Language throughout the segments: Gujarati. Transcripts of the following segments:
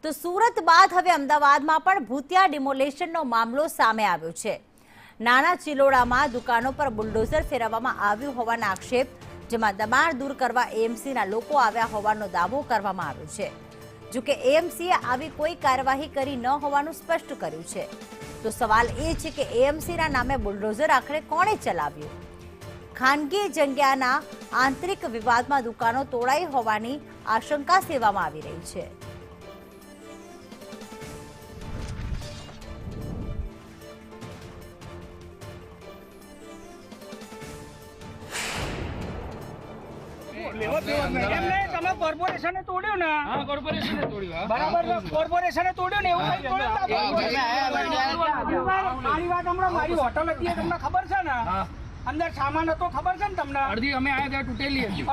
તો સુરત બાદ હવે અમદાવાદમાં પણ ભૂતિયા ડિમોલેશનનો મામલો સામે આવ્યો છે। નાના ચિલોડામાં દુકાનો પર બુલડોઝર ફેરવવામાં આવ્યું હોવાના આક્ષેપ, જેમાં દબાણ દૂર કરવા એએમસીના લોકો આવ્યા હોવાનો દાવો કરવામાં આવ્યો છે। જો કે એએમસીએ આવી કોઈ કાર્યવાહી કરી ન હોવાનું સ્પષ્ટ કર્યું છે। તો સવાલ એ છે કે એએમસીના નામે બુલડોઝર આખરે કોણે ચલાવ્યું? ખાનગી જગ્યાના આંતરિક વિવાદમાં દુકાનો તોડાઈ હોવાની આશંકા સેવામાં આવી રહી છે। કોર્પોરેશને તોડ્યું ને? હા, કોર્પોરેશને તોડ્યું। બરાબર, કોર્પોરેશને તોડ્યું ને એવું કઈ મારી વાત હમણાં મારી હોટલ હતી તમને ખબર છે ને? અંદર સામાન હતો ખબર છે ને તમને? અડધી અમે આયા ત્યાં તૂટેલી હતી,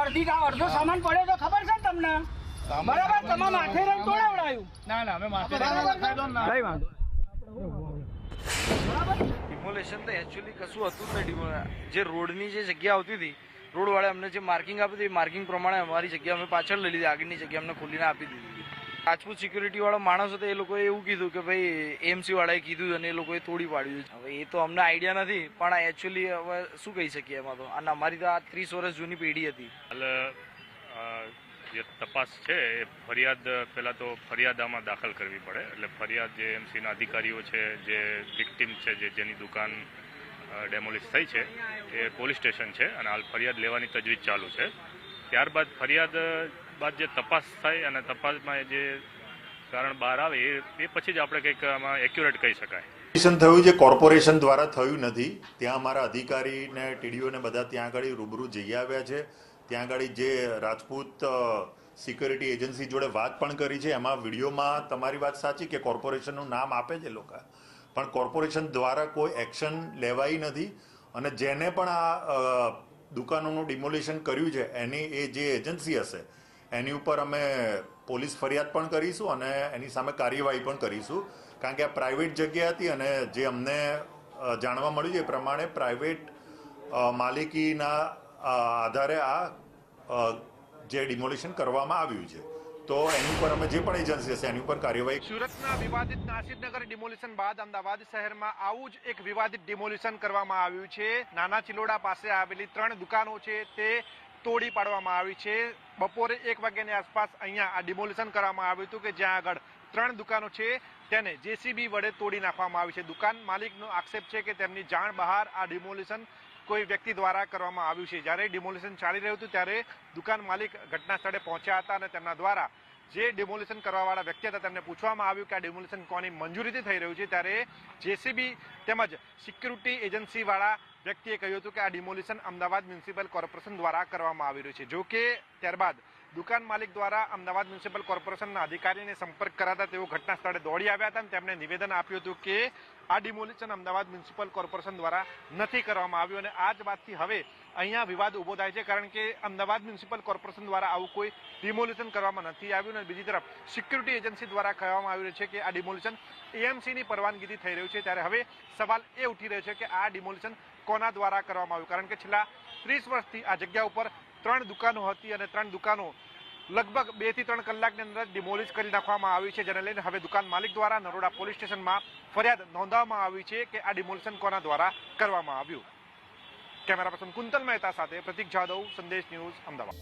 અડધો સામાન પડ્યો તો ખબર છે ને તમને? બરાબર, તમારા માથે રહીને તોડાવડાયું? ના ના, અમે માથે કઈ વાંધો ડિમોલેશન તો એકચ્યુઅલી કશું હતું જ નહીં। જે રોડની જે જગ્યા આવતી હતી, રોડ વાળા અમને જે માર્કિંગ આપી હતી, માર્કિંગ પ્રમાણે અમારી જગ્યા અમે પાછળ લઈ લીધી, આગળની જગ્યા અમને ખોલીને આપી દીધી। રાજપૂત સિક્યુરિટી વાળો માણસ હતો, એ લોકોએ એવું કીધું કે ભાઈ એએમસી વાળાએ કીધું અને એ લોકોએ તોડી પાડ્યું। હવે એ તો અમને આઈડિયા નથી, પણ એકચ્યુઅલી હવે શું કહી શકીએ એમાં તો? અને અમારી તો આ 30 વર્ષ જૂની પેઢી હતી। એટલે જે તપાસ છે એ ફરિયાદ પહેલાં તો ફરિયાદ આમાં દાખલ કરવી પડે। એટલે ફરિયાદ જે એમસીના અધિકારીઓ છે, જે વિક્ટીમ છે, જેની દુકાન ડેમોલિશ થઈ છે, એ પોલીસ સ્ટેશન છે અને હાલ ફરિયાદ લેવાની તજવીજ ચાલુ છે। ત્યારબાદ ફરિયાદ બાદ જે તપાસ થાય અને તપાસમાં જે કારણ બહાર આવે એ પછી જ આપણે કંઈક આમાં એક્યુરેટ કહી શકાય। થયું જે કોર્પોરેશન દ્વારા થયું નથી, ત્યાં અમારા અધિકારી ને ટીડીઓને બધા ત્યાં આગળ રૂબરૂ જઈ આવ્યા છે। ત્યાં આગળ જે રાજપૂત સિક્યોરિટી એજન્સી જોડે વાત પણ કરી છે। એમાં વિડીયોમાં તમારી વાત સાચી કે કોર્પોરેશનનું નામ આપે છે લોકો, પણ કોર્પોરેશન દ્વારા કોઈ એક્શન લેવાઈ નથી। અને જેને પણ આ દુકાનોનું ડિમોલિશન કર્યું છે એની એ જે એજન્સી હશે એની ઉપર અમે પોલીસ ફરિયાદ પણ કરીશું અને એની સામે કાર્યવાહી પણ કરીશું, કારણ કે આ પ્રાઇવેટ જગ્યા હતી અને જે અમને જાણવા મળ્યું છે એ પ્રમાણે પ્રાઇવેટ માલિકીના આધારે આ જે ડિમોલિશન કરવામાં આવ્યું છે, તો એની ઉપર અમે જે પણ એજન્સી હશે એની ઉપર કાર્યવાહી। સુરતના વિવાદિત નાસિરનગર ડિમોલિશન બાદ અમદાવાદ શહેરમાં આવું જ એક વિવાદિત ડિમોલિશન કરવામાં આવ્યું છે। નાના ચિલોડા પાસે આવેલી 3 દુકાનો છે તે તોડી પાડવામાં આવી છે। બપોરે 1 વાગ્યાની આસપાસ અહીંયા આ ડિમોલિશન કરવામાં આવ્યું હતું કે જ્યાં આગળ 3 દુકાનો છે તેને જેસીબી વડે તોડી નાખવામાં આવી છે। દુકાન માલિકનો આક્ષેપ છે કે તેમની જાણ બહાર આ ડિમોલિશન કોઈ વ્યક્તિ દ્વારા કરવામાં આવ્યું છે। જ્યારે ડિમોલિશન ચાલી રહ્યું હતું ત્યારે દુકાન માલિક ઘટના સ્થળે પહોંચ્યા હતા અને તેમના દ્વારા જે ડિમોલિશન કરવાવાળા વ્યક્તિ હતા તેમને પૂછવામાં આવ્યું કે આ ડિમોલિશન કોની મંજૂરીથી થઈ રહ્યું છે, ત્યારે જેસીબી તેમજ સિક્યુરિટી એજન્સીવાળા વ્યક્તિએ કહ્યું હતું કે આ ડિમોલિશન અમદાવાદ મ્યુનિસિપલ કોર્પોરેશન દ્વારા કરવામાં આવી રહ્યું છે। જો કે ત્યારબાદ દુકાન માલિક દ્વારા અમદાવાદ મ્યુનિસિપલ કોર્પોરેશનના અધિકારીને સંપર્ક કરાતા તેઓ ઘટના સ્થળે દોડી આવ્યા હતા અને તેમણે નિવેદન આપ્યું હતું કે આ ડિમોલિશન અમદાવાદ મ્યુનિસિપલ કોર્પોરેશન દ્વારા નથી કરવામાં આવ્યું। અને આ જ વાતથી હવે અહીંયા વિવાદ ઊભો થાય છે, કારણ કે અમદાવાદ મ્યુનિસિપલ કોર્પોરેશન દ્વારા આવું કોઈ ડિમોલિશન કરવામાં નથી આવ્યું અને બીજી તરફ સિક્યુરિટી એજન્સી દ્વારા કહેવામાં આવી રહ્યું છે કે આ ડિમોલિશન એએમસીની પરવાનગીથી થઈ રહ્યું છે। ત્યારે હવે સવાલ એ ઉઠી રહ્યો છે કે આ ડિમોલિશન કોના દ્વારા કરવામાં આવ્યું, કારણ કે છેલ્લા 30 વર્ષથી આ જગ્યા ઉપર 3 દુકાનો હતી અને 3 દુકાનો લગભગ 2 થી 3 કલાકની અંદર ડિમોલિશ કરી નાખવામાં આવી છે, જેને લઈને હવે દુકાન માલિક દ્વારા નરોડા પોલીસ સ્ટેશનમાં ફરિયાદ નોંધવામાં આવી છે કે આ ડિમોલિશન કોના દ્વારા કરવામાં આવ્યું। કેમેરા પર્સન કુંતલ મહેતા સાથે પ્રતિક જાદવ, સંદેશ ન્યૂઝ, અમદાવાદ।